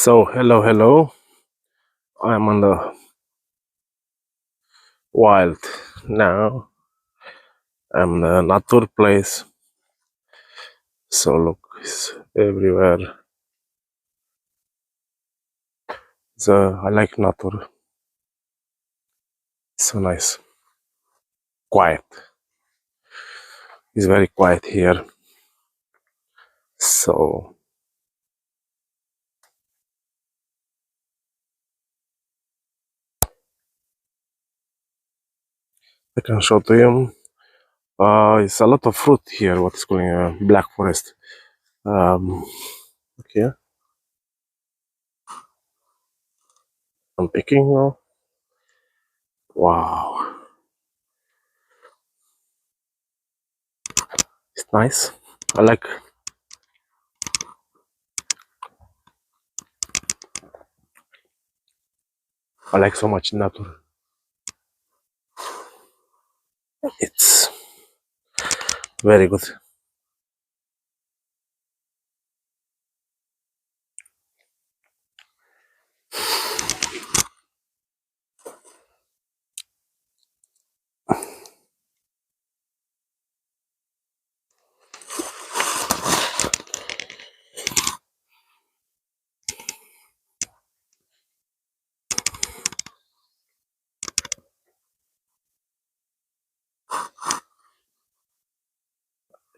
So, hello. I'm on the wild now. I'm in a nature place. So, look, it's everywhere. So, I like nature. It's so nice. Quiet. It's very quiet here. So, I can show to you. It's a lot of fruit here, what is calling black forest. Um, okay, I'm picking now. Wow, it's nice. I like I like so much nature. It's very good.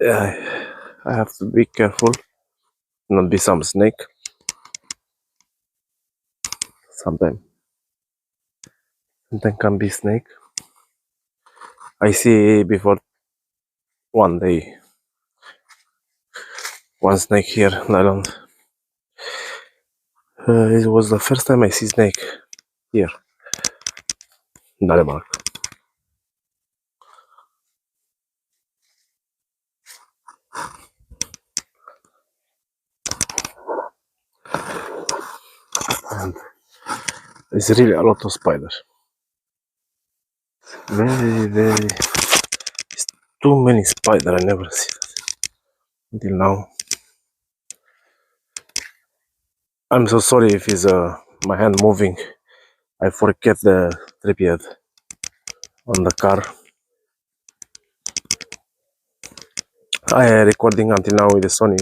Yeah, I have to be careful, not be some snake. Sometimes can be snake. I see before one day one snake here in Ireland. It was the first time I see snake here in Denmark. And there's really a lot of spiders. Very, it's too many spiders. I never see that until now. I'm so sorry if it's my hand moving. I forget the tripod on the car. I am recording until now with the Sony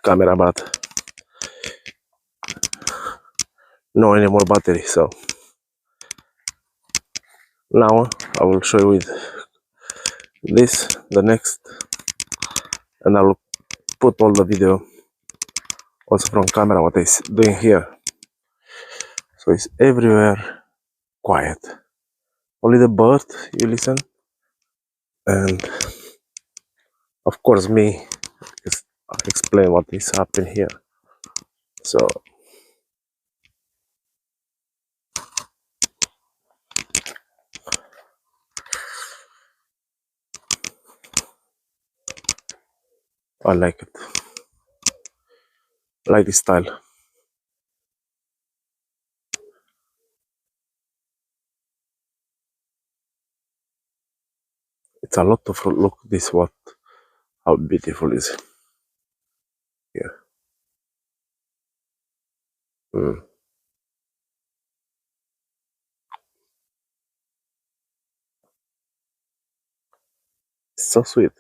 camera, but no any more battery. So now I will show you with this, the next, and I will put all the video also from camera what I'm doing here. So it's everywhere quiet. Only the bird you listen, and of course me explain what is happening here. So I like it. I like this style. It's a lot of fruit. Look this what how beautiful is it here. Mm. It's so sweet.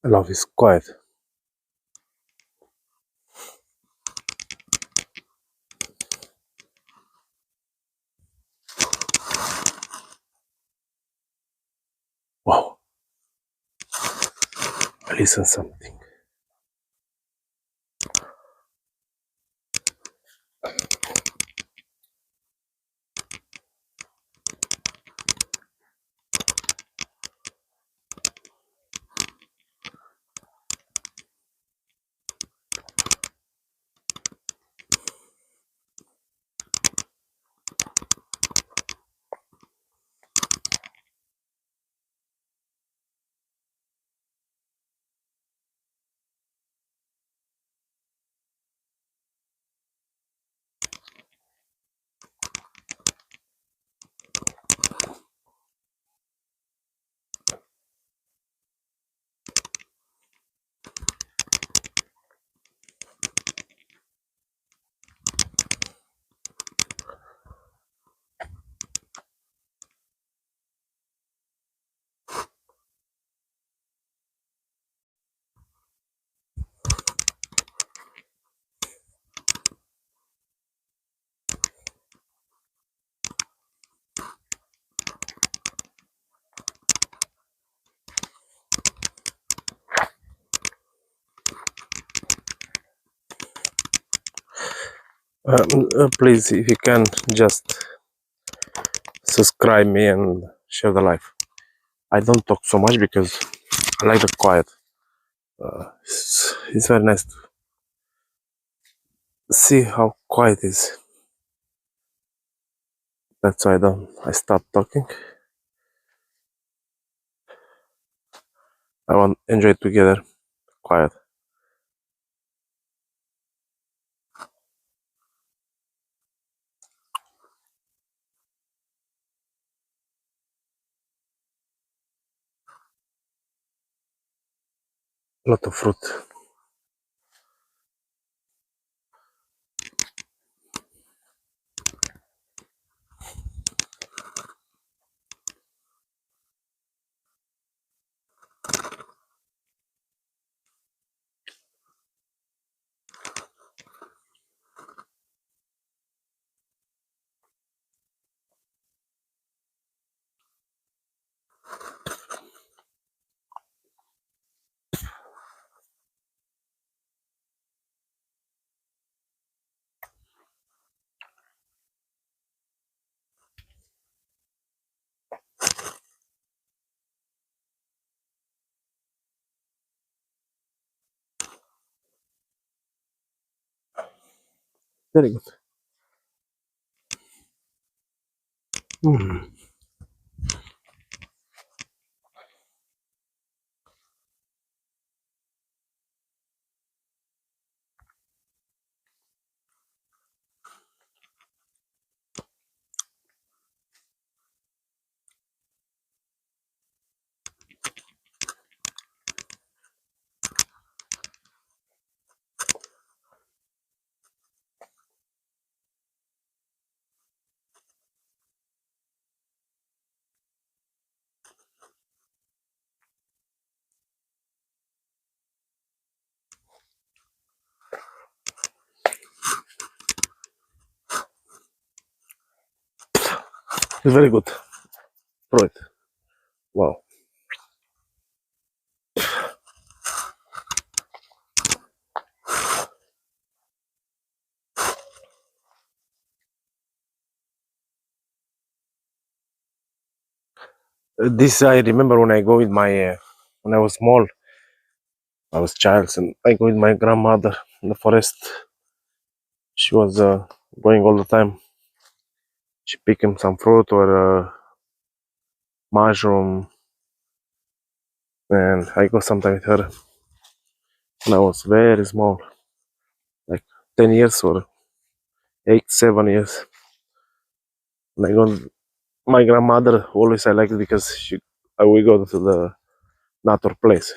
I love is quiet. Wow. Listen something. Please, if you can, just subscribe me and share the live. I don't talk so much because I like the quiet. It's very nice to see how quiet it is. That's why I stop talking. I want to enjoy together, quiet. Lot of fruit. Very good. Mm. It's very good. Right. Wow. This I remember when I go with my when I was small. I was child, and I go with my grandmother in the forest. She was going all the time. She picking some fruit or mushroom, and I go sometime with her. When I was very small, like 10 years or 8, 7 years. And I go. My grandmother always I like it because we go to the nature place.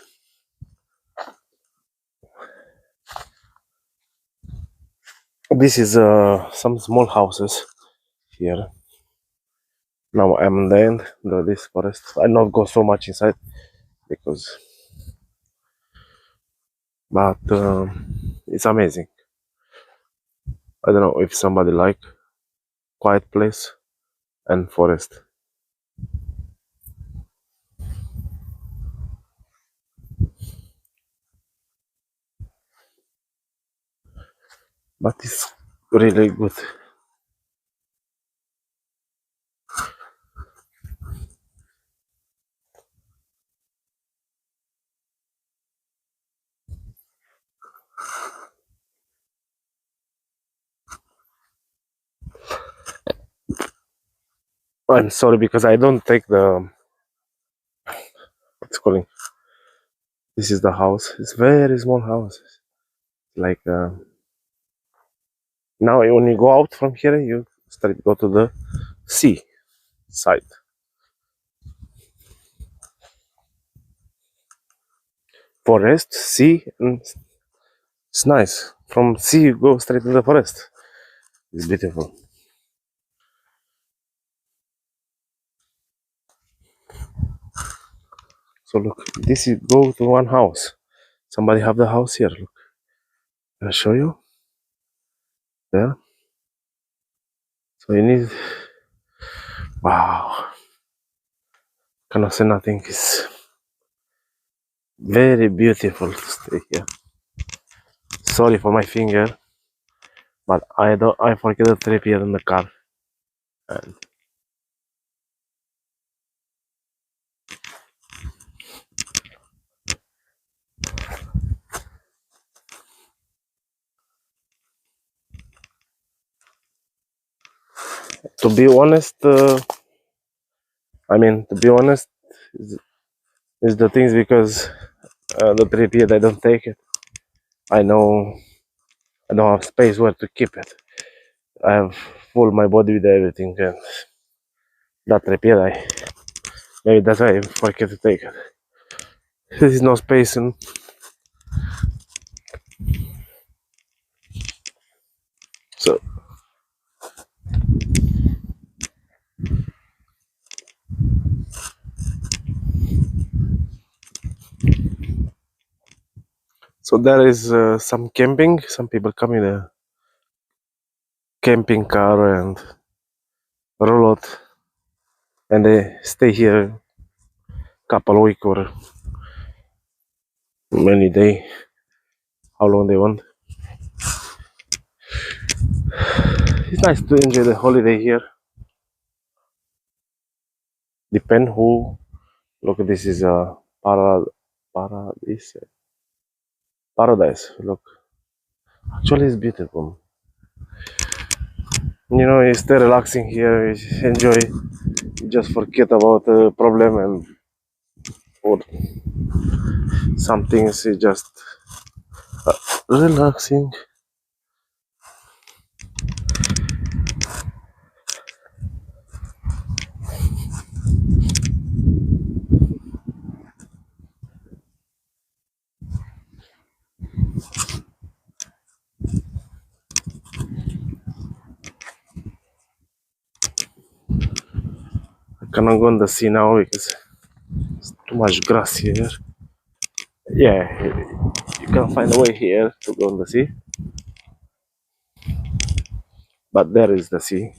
This is some small houses here. Now I'm in the end of this forest. I not go so much inside because, but it's amazing. I don't know if somebody like quiet place and forest, but it's really good. I'm sorry because I don't take the what's calling. This is the house. It's very small house. Like now when you go out from here, you straight go to the sea side. Forest, sea, and it's nice. From sea, you go straight to the forest. It's beautiful. So look, this is go to one house. Somebody have the house here. Look, I'll show you there. So you need. Wow, cannot say nothing. It's very beautiful to stay here. Sorry for my finger. but I forget the trip here in the car. And to be honest, to be honest, is, is the things because the trip here I don't take it. I know I don't have space where to keep it. I have full my body with everything, and that trip here I maybe that's why I forget to take it. There is no space, and so there is some camping. Some people come in a camping car and roll out, and they stay here couple week or many day, how long they want. It's nice to enjoy the holiday here. Depend who. Look, this is a paradise. Paradise. Look, actually, it's beautiful. You know, you stay relaxing here, you enjoy, just forget about the problem and or some things. You just relaxing. I cannot go on the sea now because it's too much grass here. Yeah, you can find a way here to go on the sea, but there is the sea,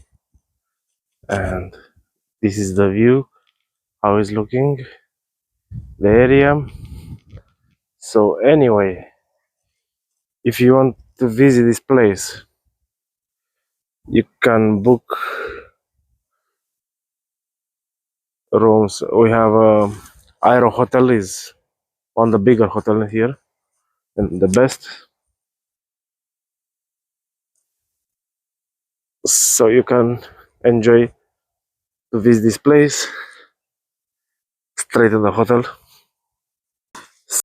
and this is the view. How it's looking, the area. So anyway, if you want to visit this place, you can book rooms. We have Aero Hotel is one of the bigger hotel here and the best. So you can enjoy to visit this place straight to the hotel.